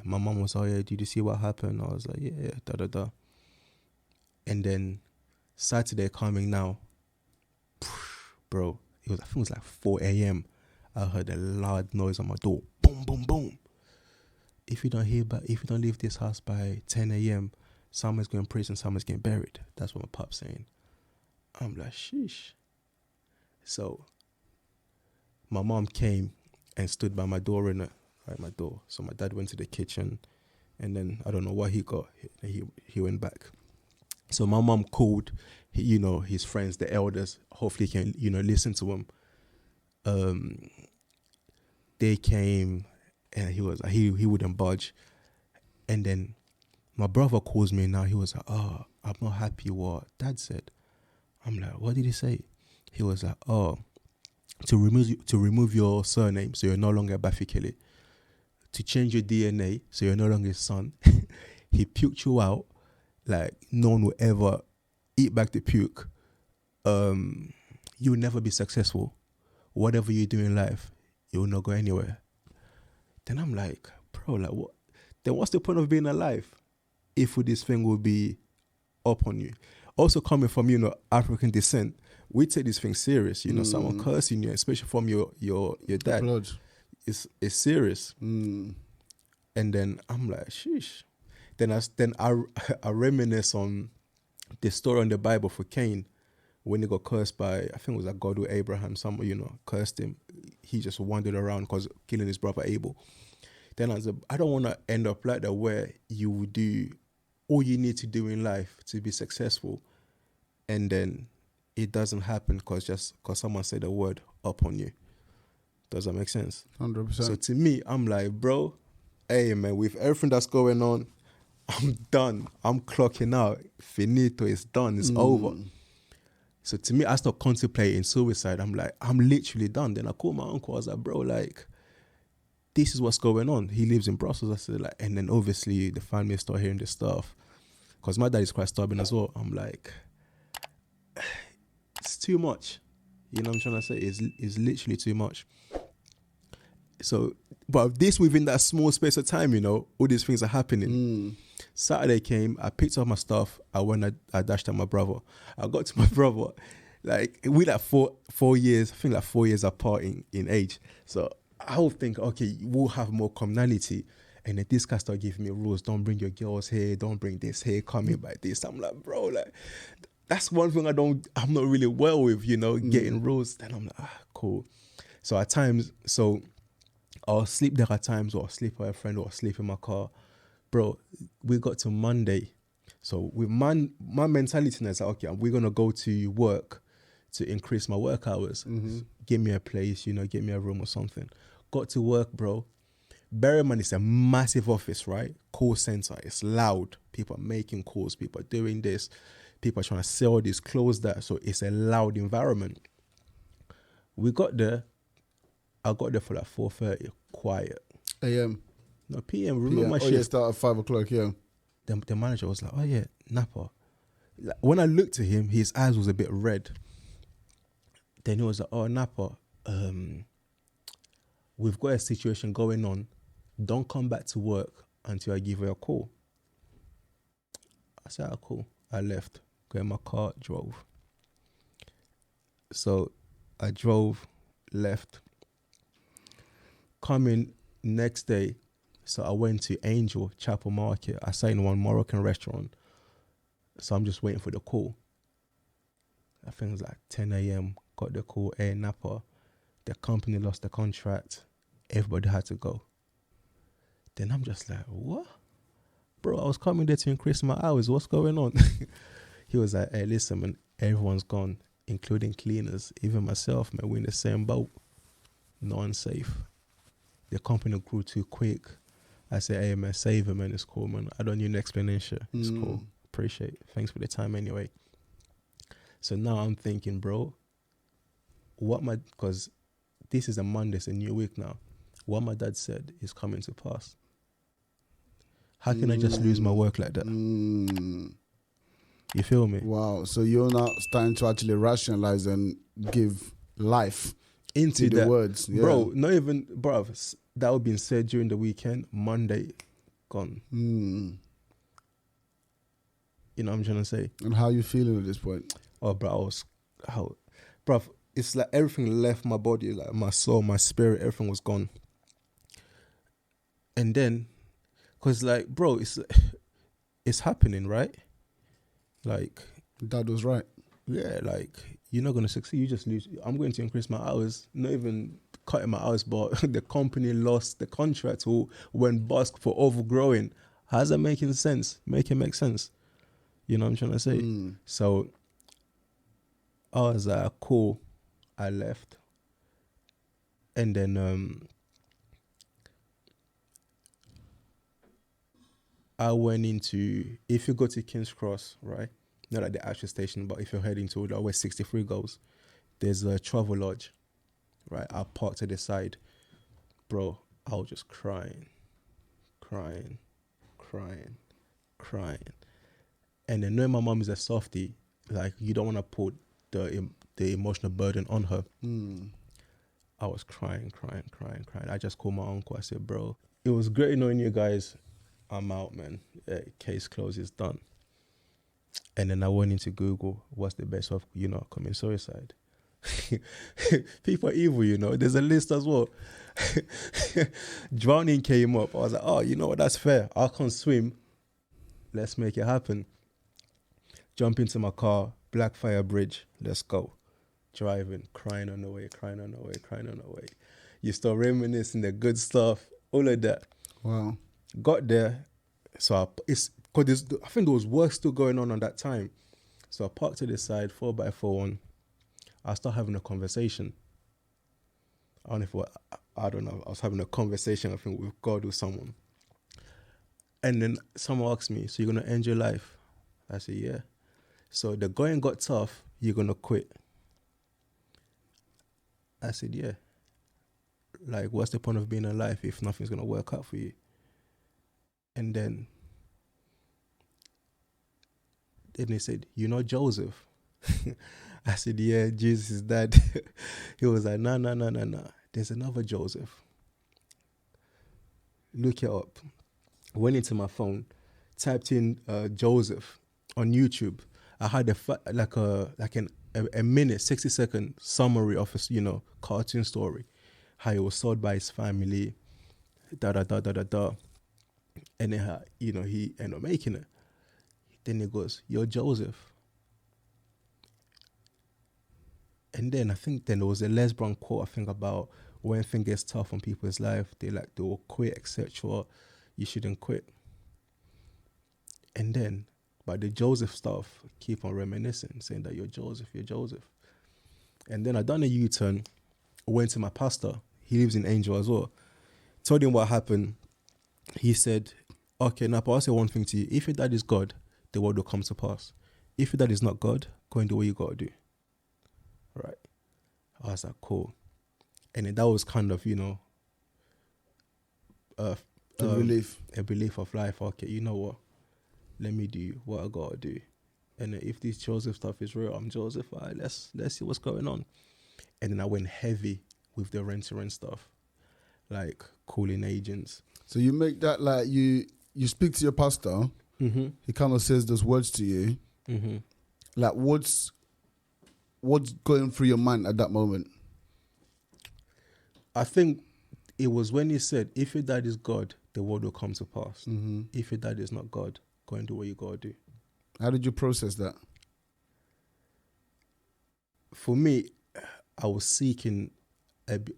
My mom was, oh yeah, did you see what happened? I was like, yeah. And then Saturday coming now, bro, I think it was like 4 a.m. I heard a loud noise on my door. Boom, boom, boom. If you don't leave this house by 10 a.m., someone's going to prison, someone's getting buried. That's what my pop's saying. I'm like, sheesh. So my mom came and stood by my door, right, my door. So my dad went to the kitchen, and then I don't know what he got. He went back. So my mom called, his friends, the elders. Hopefully, he can listen to him. They came, and he wouldn't budge. And then my brother calls me now. He was like, "Oh, I'm not happy what Dad said." I'm like, "What did he say?" He was like, "Oh, to remove your surname so you're no longer Bafikele, to change your DNA so you're no longer his son." He puked you out. Like, no one will ever eat back the puke. You'll never be successful. Whatever you do in life, you will not go anywhere. Then I'm like, bro, like what? Then what's the point of being alive if this thing will be up on you? Also coming from, African descent, we take this thing serious. Someone cursing you, especially from your dad. Blood. It's serious. And then I'm like, sheesh. Then I reminisce on the story in the Bible for Cain when he got cursed by, I think it was like God or Abraham. Someone, cursed him. He just wandered around because killing his brother Abel. Then I don't want to end up like that where you would do all you need to do in life to be successful, and then it doesn't happen because someone said a word up on you. Does that make sense? 100%. So to me, I'm like, bro, hey man, with everything that's going on, I'm done. I'm clocking out. Finito, it's done. It's over. So to me, I start contemplating suicide. I'm like, I'm literally done. Then I called my uncle. I was like, bro, like, this is what's going on. He lives in Brussels. I said, like, and then obviously the family start hearing this stuff. Because my dad is quite stubborn as well. I'm like, it's too much. You know what I'm trying to say? It's literally too much. So, but this within that small space of time, all these things are happening. Saturday came, I picked up my stuff, I dashed at my brother. I got to my brother, like, we like 4 years, I think like 4 years apart in age. So I would think, okay, we'll have more commonality. And then this guy started giving me rules. Don't bring your girls here, don't bring this here, come here by this. I'm like, bro, like, that's one thing I'm not really well with, you know, getting rules. Then I'm like, cool. So at times, I'll sleep there at times, or I'll sleep with a friend, or I'll sleep in my car. Bro, we got to Monday. So with my mentality now is like, okay, we're going to go to work to increase my work hours. Give me a place, you know, give me a room or something. Got to work, bro. Bear in mind, it's a massive office, right? Call center. It's loud. People are making calls. People are doing this. People are trying to sell this, close that. So it's a loud environment. We got there. I got there for like 4:30, quiet. AM. No, PM. Remember my Oh, yeah, shift. start at 5 o'clock, yeah. The manager was like, oh yeah, Napa. Like, when I looked at him, his eyes was a bit red. Then he was like, oh, Napa, we've got a situation going on. Don't come back to work until I give you a call. I said, oh, cool. I left, got in my car, drove. So I drove, left. Coming next day, so I went to Angel Chapel Market. I sat in one Moroccan restaurant. So I'm just waiting for the call. I think it was like 10 a.m. Got the call, hey, Napa, the company lost the contract. Everybody had to go. Then I'm just like, what? Bro, I was coming there to increase my hours. What's going on? He was like, hey, listen, man, everyone's gone, including cleaners. Even myself, man, we're in the same boat. No one's safe. The company grew too quick. I said, hey, man, save him, man. It's cool, man. I don't need an explanation. It's cool. Appreciate it. Thanks for the time anyway. So now I'm thinking, bro, because this is a Monday, it's a new week now. What my dad said is coming to pass. How can I just lose my work like that? You feel me? Wow. So you're now starting to actually rationalize and give life into the words. Yeah. Bro, not even, bro, that would been said during the weekend. Monday, gone. You know what I'm trying to say? And how you feeling at this point? Oh, bro, bro, it's like everything left my body, like my soul, my spirit, everything was gone. And then, because like, bro, it's happening, right? Like, Dad was right. Yeah, like, you're not going to succeed. You just lose. I'm going to increase my hours, not even cutting my hours, but the company lost the contract who went bust for overgrowing. How's that making sense? Make it make sense. You know what I'm trying to say? So I was like, cool. I left. And then I went into, if you go to King's Cross, right? Not like the actual station, but if you're heading to where 63 goes, there's a travel lodge, right? I parked to the side. Bro, I was just crying. And then knowing my mom is a softie, like, you don't want to put the emotional burden on her. I was crying. I just called my uncle. I said, bro, it was great knowing you guys. I'm out, man. Case closed, it's done. And then I went into Google, what's the best of, committing suicide? People are evil, There's a list as well. Drowning came up. I was like, oh, you know what? That's fair. I can't swim. Let's make it happen. Jump into my car, Blackfire Bridge. Let's go. Driving, crying on the way. You start reminiscing the good stuff, all of that. Wow. Got there. So I think there was work still going on that time. So I parked to the side, 4x4 one. I started having a conversation. I don't know. I was having a conversation, I think, with God or someone. And then someone asked me, so you're going to end your life? I said, yeah. So the going got tough, you're going to quit. I said, yeah. Like, what's the point of being alive if nothing's going to work out for you? And then they said, you know Joseph? I said, yeah, Jesus is dad. He was like, no. There's another Joseph. Look it up. Went into my phone, typed in Joseph on YouTube. I had a minute, 60-second summary of a cartoon story, how he was sold by his family, and then he ended up making it. Then he goes, "You're Joseph." And then I think then there was a lesbian quote, I think, about when things gets tough on people's life, they will quit, etc. You shouldn't quit. And then, by the Joseph stuff, keep on reminiscing, saying that you're Joseph. And then I done a U-turn, went to my pastor. He lives in Angel as well. Told him what happened. He said, okay, Napa, I'll say one thing to you. If your dad is God, the word will come to pass. If your dad is not God, go and do what you got to do. Right. I was like, cool. And then that was kind of, a relief. A belief of life. Okay, you know what? Let me do what I got to do. And if this Joseph stuff is real, I'm Joseph. All right, let's see what's going on. And then I went heavy with the rent-to-rent stuff, like calling agents. So you make that like you speak to your pastor. Mm-hmm. He kind of says those words to you. Mm-hmm. Like what's going through your mind at that moment? I think it was when he said, if your dad is God, the word will come to pass. Mm-hmm. If your dad is not God, go and do what you got to do. How did you process that? For me, I was seeking,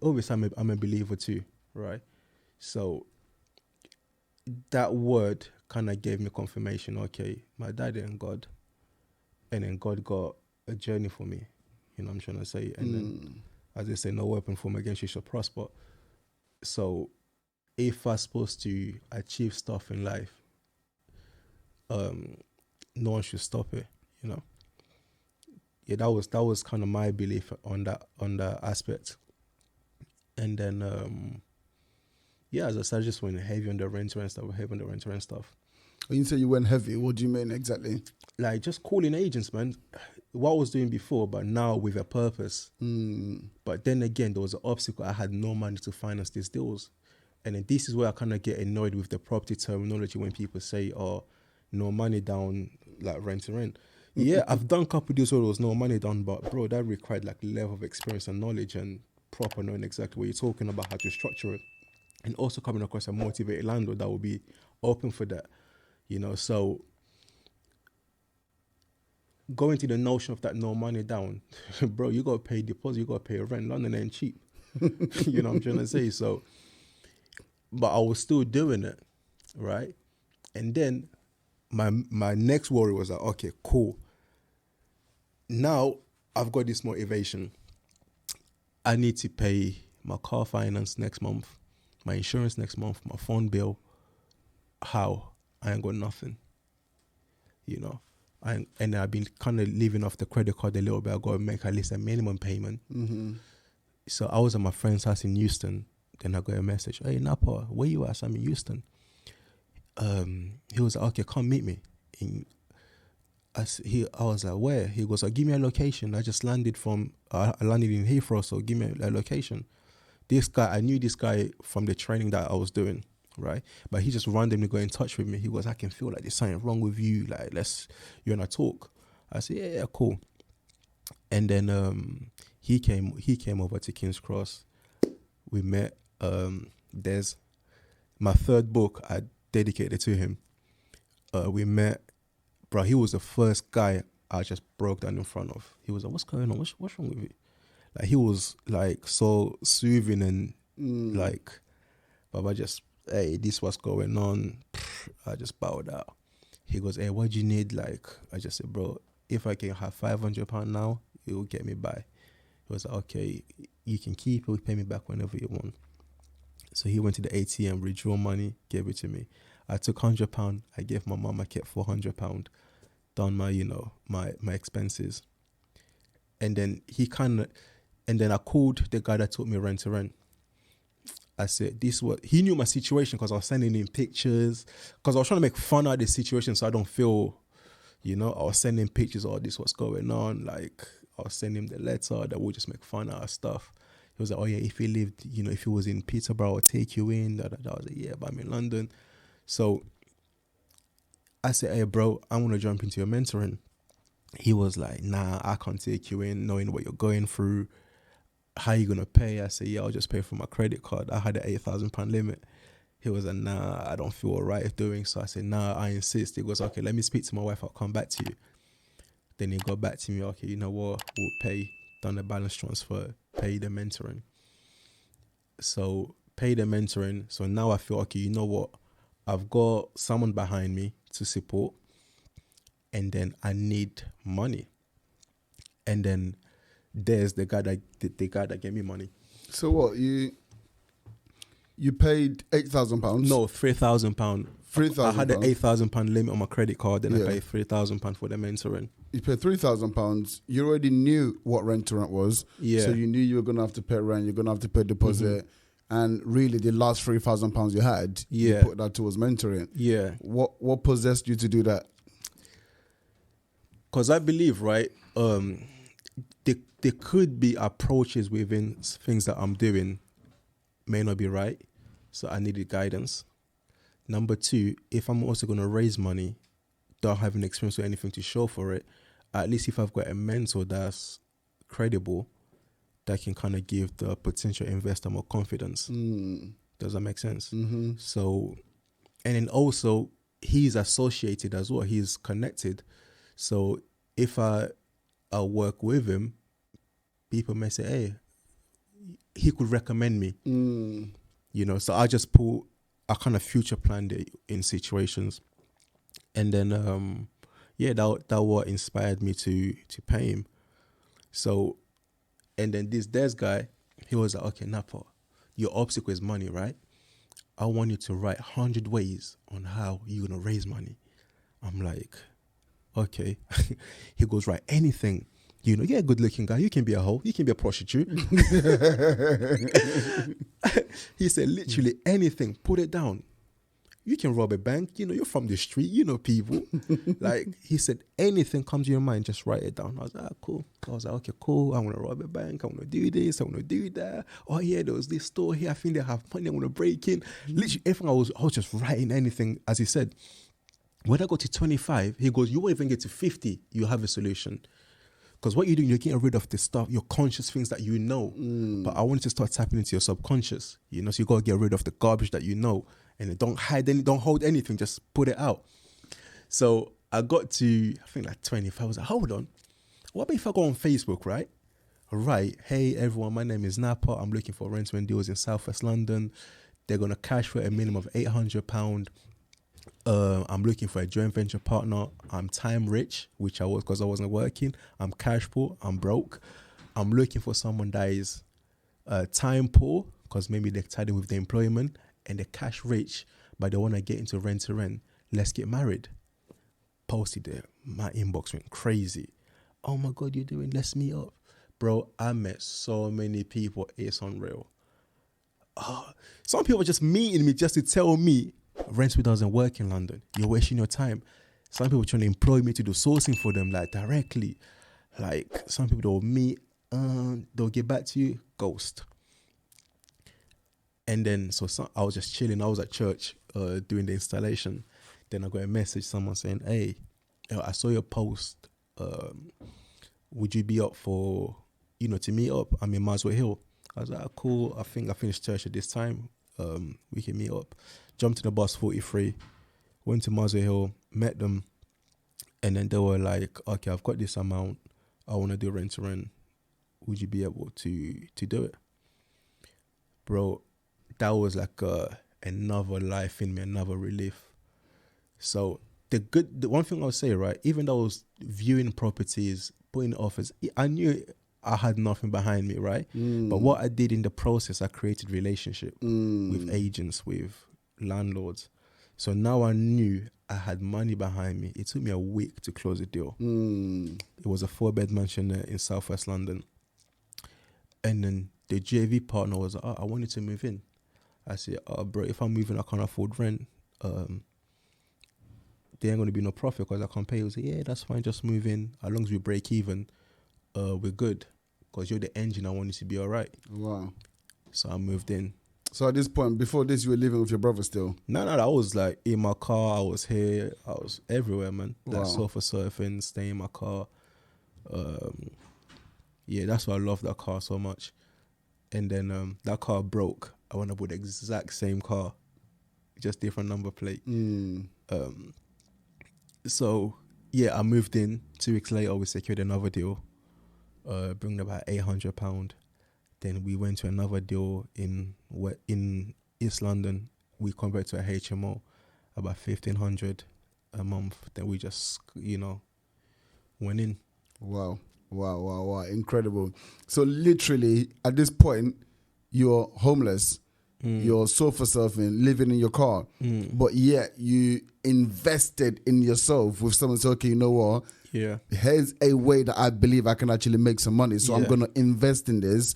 obviously I'm a believer too, right? So that word kind of gave me confirmation, okay, my dad ain't God, and then God got a journey for me, you know what I'm trying to say? And then, as they say, no weapon formed against you shall prosper. So if I'm supposed to achieve stuff in life, no one should stop it, you know? Yeah, that was kind of my belief on that aspect. And then, as I said, I just went heavy on the rent-to-rent stuff. When you say you went heavy, what do you mean exactly? Like just calling agents, man. What I was doing before, but now with a purpose. But then again, there was an obstacle. I had no money to finance these deals. And then this is where I kind of get annoyed with the property terminology when people say, oh, no money down, like rent to rent. Yeah, I've done a couple of deals where there was no money down, but bro, that required like level of experience and knowledge and proper knowing exactly what you're talking about, how to structure it. And also coming across a motivated landlord that will be open for that, you know. So going to the notion of that no money down, bro, you got to pay deposit, you got to pay rent. London ain't cheap. You know what I'm trying to say? So, but I was still doing it, right? And then my next worry was like, okay, cool. Now I've got this motivation. I need to pay my car finance next month, my insurance next month, my phone bill. How? I ain't got nothing, you know. And I've been kind of living off the credit card a little bit. I got to make at least a minimum payment. Mm-hmm. So I was at my friend's house in Houston. Then I got a message, hey, Napa, where you at? I'm in Houston. He was like, okay, come meet me. I was like, where? He goes, give me a location. I just landed I landed in Heathrow, so give me a location. This guy, I knew this guy from the training that I was doing, right? But he just randomly got in touch with me. He goes, I can feel like there's something wrong with you. Like, you and I talk. I said, yeah, cool. And then he came over to King's Cross. We met. There's my third book I dedicated to him. We met. Bro, he was the first guy I just broke down in front of. He was like, what's going on? What's wrong with you? Like, he was like so soothing and like, Baba just, hey, this what's going on. I just bowed out. He goes, hey, what do you need? Like, I just said, bro, if I can have £500 now, it will get me by. He was like, okay, you can keep it, pay me back whenever you want. So he went to the ATM, withdrew money, gave it to me. I took £100. I gave my mom. I kept £400. Done my, my expenses. And then I called the guy that taught me rent to rent. I said, he knew my situation because I was sending him pictures. Because I was trying to make fun out of the situation so I don't feel, I was sending pictures of this, what's going on. Like, I was sending him the letter that would just make fun out of stuff. He was like, oh yeah, if he lived, if he was in Peterborough, I'll take you in. I was like, yeah, but I'm in London. So I said, hey, bro, I want to jump into your mentoring. He was like, nah, I can't take you in knowing what you're going through. How you going to pay? I said, yeah, I'll just pay for my credit card. I had an £8,000 limit. He was like, nah, I don't feel all right doing so. I said, nah, I insist. He goes, okay, let me speak to my wife. I'll come back to you. Then he got back to me, okay, you know what? We'll pay. done the balance transfer, pay the mentoring. So pay the mentoring. So now I feel, okay, you know what? I've got someone behind me to support, and then I need money. And then there's the guy that gave me money. So what, you paid £8,000? No, £3,000. £3,000. I had an £8,000 limit on my credit card, then Yeah. I paid £3,000 for the mentoring. You paid £3,000. You already knew what rent to rent was. Yeah. So you knew you were going to have to pay rent, you're going to have to pay deposit. And really the last £3,000 you had, you Yeah. put that towards mentoring. Yeah. What possessed you to do that? Because I believe, right, there could be approaches within things that I'm doing may not be right. So I needed guidance. Number two, if I'm also going to raise money, don't have an experience or anything to show for it, at least if I've got a mentor that's credible, that can kind of give the potential investor more confidence. Does that make sense? So, and then also, he's associated as well. He's connected. So if I work with him, people may say, hey, he could recommend me. You know, so I just kind of future planned it in situations. And then, that what inspired me to pay him. So, and then this guy, he was like, okay, Napa, your obstacle is money, right? I want you to write 100 ways on how you're going to raise money. I'm like, okay. He goes, write anything. You know, you're a good looking guy. You can be a hoe. You can be a prostitute. He said, literally anything, put it down. You can rob a bank. You know, you're from the street. You know people. Like, he said, anything comes to your mind, just write it down. I was like, cool. I was like, okay, cool. I want to rob a bank. I want to do this. I want to do that. Oh, yeah, there was this store here. I think they have money. I want to break in. Literally, everything I was just writing anything. As he said, when I got to 25, he goes, you won't even get to 50. You have a solution. Because what you're doing, you're getting rid of the stuff, your conscious things that you know. But I want you to start tapping into your subconscious. You know, so you got to get rid of the garbage that you know. And then don't hide any, don't hold anything, just put it out. So I got to, I think like 25. I was like, hold on. What about if I go on Facebook, right? Right. Hey, everyone, my name is Napa. I'm looking for rental deals in Southwest London. They're going to cash for a minimum of £800. I'm looking for a joint venture partner. I'm time rich, which I was because I wasn't working. I'm cash poor. I'm broke. I'm looking for someone that is time poor because maybe they're tied in with the employment, and they're cash rich, but they want to get into rent to rent. Let's get married. Posted there. My inbox went crazy. Oh my God, you're doing Let's Meet Up. Bro, I met so many people. It's unreal. Some people just meeting me just to tell me Rentsport doesn't work in London. You're wasting your time. Some people trying to employ me to do sourcing for them, like directly. Like some people they'll meet, they'll get back to you, ghost. And then I was just chilling. I was at church doing the installation. Then I got a message, someone saying, "Hey, I saw your post. Would you be up for, to meet up? I'm in Maswell Hill." I was like, cool. I think I finished church at this time. We can meet up. Jumped to the bus 43, went to Maswell Hill, met them, and then they were like, "Okay, I've got this amount. I want to do rent to rent. Would you be able to do it?" Bro, that was like another life in me, another relief. So the one thing I'll say, right, even though I was viewing properties, putting offers, I knew I had nothing behind me, right? But what I did in the process, I created relationship with agents, with landlords. So now I knew I had money behind me. It took me a week to close the deal. It was a 4-bed mansion in Southwest London. And then the JV partner was like, "Oh, I wanted to move in." I said, "Oh, bro, if I'm moving, I can't afford rent. There ain't going to be no profit because I can't pay." He was like, "Yeah, that's fine. Just move in. As long as we break even, we're good. Because you're the engine. I want you to be all right." Wow. So I moved in. So at this point, before this, you were living with your brother still? No, I was like in my car. I was here. I was everywhere, man. Wow. Like sofa surfing, staying in my car. Yeah, that's why I love that car so much. And then that car broke. I went up with the exact same car, just different number plate. So yeah, I moved in. 2 weeks later, we secured another deal. bring about £800. Then we went to another deal in East London. We converted to a HMO, about 1,500 a month. Then we just, went in. Wow. Incredible. So literally at this point, you're homeless, you're sofa surfing, living in your car, but yet you invested in yourself with someone say, okay, you know what? Yeah. Here's a way that I believe I can actually make some money. So I'm going to invest in this,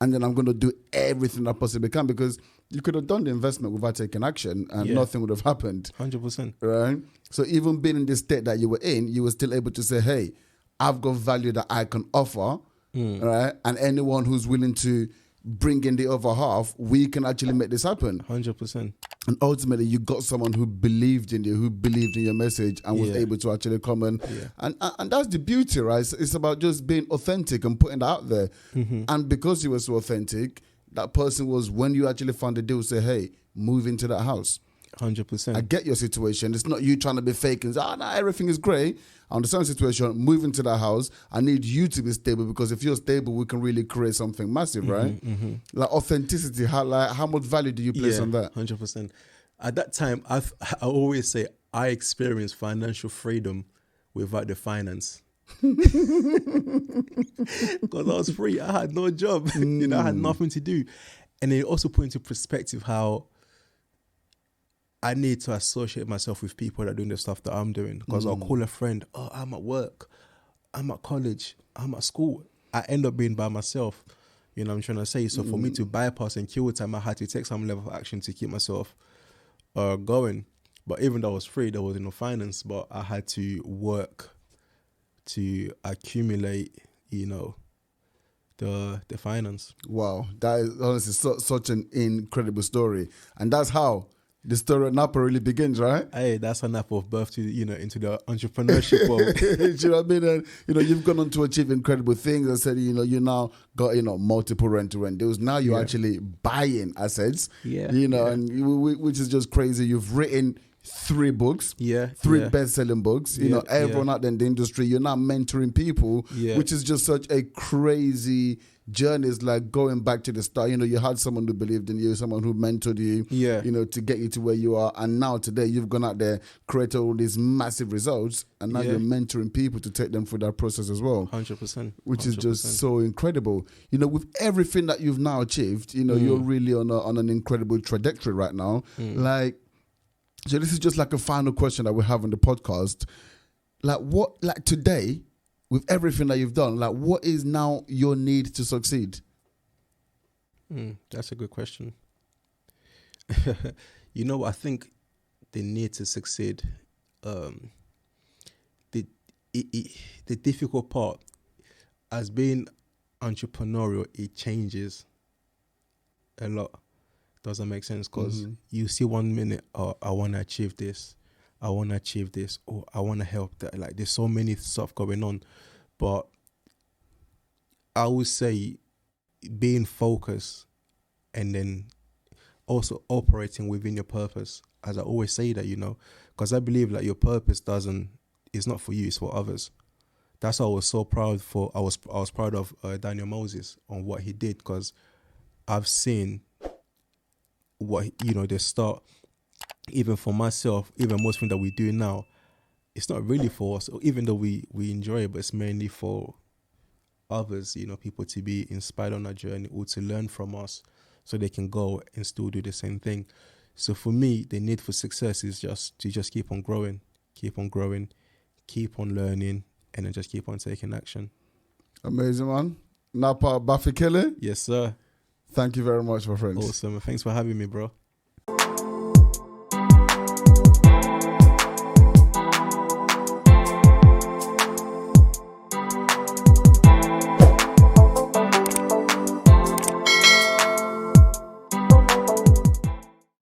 and then I'm going to do everything I possibly can, because you could have done the investment without taking action and nothing would have happened. 100%. Right? So even being in this state that you were in, you were still able to say, hey, I've got value that I can offer, right? And anyone who's willing to bring in the other half, we can actually make this happen. 100%. And ultimately, you got someone who believed in you, who believed in your message, and was able to actually come and that's the beauty, right? It's about just being authentic and putting that out there. And because you were so authentic, that person was, when you actually found the deal, say, hey, move into that house. 100%. I get your situation. It's not you trying to be fake and say, no, everything is great. I understand the situation. Move into that house. I need you to be stable, because if you're stable, we can really create something massive, right? Like authenticity, how much value do you place on that? 100%. At that time, I always say I experienced financial freedom without the finance. Because I was free. I had no job. I had nothing to do. And it also put into perspective how I need to associate myself with people that are doing the stuff that I'm doing. Because I'll call a friend, oh, I'm at work, I'm at college, I'm at school. I end up being by myself. You know what I'm trying to say? So for me to bypass and kill time, I had to take some level of action to keep myself going. But even though I was free, there was no finance, but I had to work to accumulate, the finance. Wow, that is honestly such an incredible story. And that's how the story of Napa really begins, right? Hey, that's a Napa of birth to, into the entrepreneurship world. Do you know what I mean? And, you've gone on to achieve incredible things. I said, you now got, multiple rent-to-rent deals. Now you're actually buying assets, and which is just crazy. You've written 3 books, 3 best-selling books. Everyone out there in the industry, you're now mentoring people, which is just such a crazy journey. Is like going back to the start. You had someone who believed in you, someone who mentored you, to get you to where you are. And now today you've gone out there, created all these massive results, and now you're mentoring people to take them through that process as well. 100%. Which is just so incredible. With everything that you've now achieved, you're really on an incredible trajectory right now. So this is just like a final question that we have on the podcast. Like today, with everything that you've done, what is now your need to succeed? That's a good question. I think the need to succeed, the difficult part, as being entrepreneurial, it changes a lot. Does that make sense? Because you see 1 minute, oh, I want to achieve this, or I want to help that. Like, there's so many stuff going on. But I would say being focused and then also operating within your purpose. As I always say that, because I believe that your purpose is not for you, it's for others. That's why I was so proud I was proud of Daniel Moses on what he did, because I've seen what, the start, even for myself, even most things that we do now, it's not really for us, even though we enjoy it, but it's mainly for others, people to be inspired on our journey or to learn from us so they can go and still do the same thing. So for me, the need for success is just to keep on growing, keep on learning, and then just keep on taking action. Amazing, man. Napa Bafikele? Yes, sir. Thank you very much, my friends. Awesome. Thanks for having me, bro.